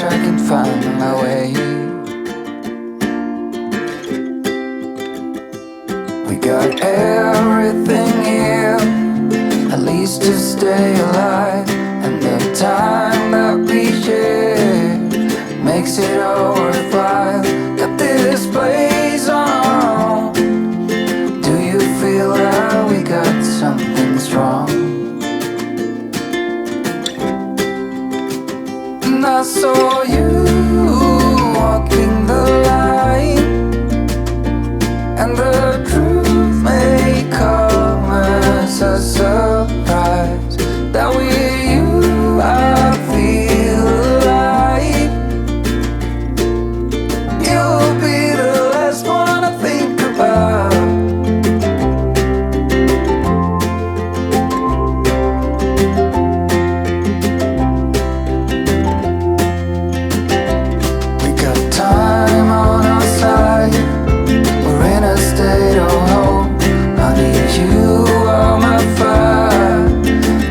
much I can find my way. We got everything here, at least to stay alive. And the time that we share makes it all worthwhile. Got this place on our own. Do you feel that we got something strong? And I saw you walking the line, and the truth may come as a surprise that with you I feel alive. You'll be the last one I think about. We got time on our side, we're in a state of hope. Honey, you are my fire.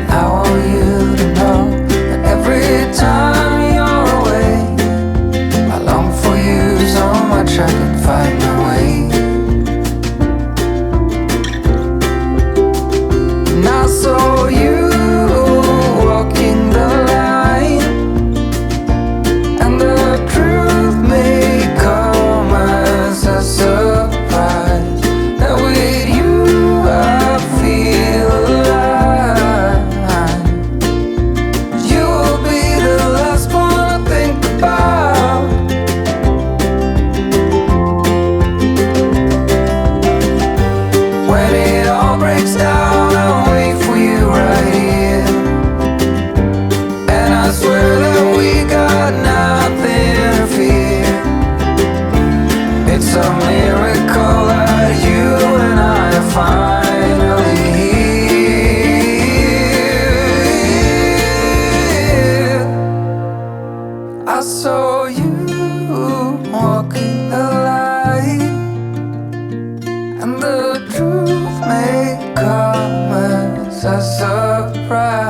I want you to know that every time you're away, I long for you so much I can find my way. And I saw you walking the line, and the truth may come as a surprise that with you I feel alive. You'll be the last one I think about. When it all breaks down, I'll wait for you right here. And I swear that we got nothing to fear. It's a miracle that you and I are finally here. I saw you walking the line, and the truth may come as a surprise.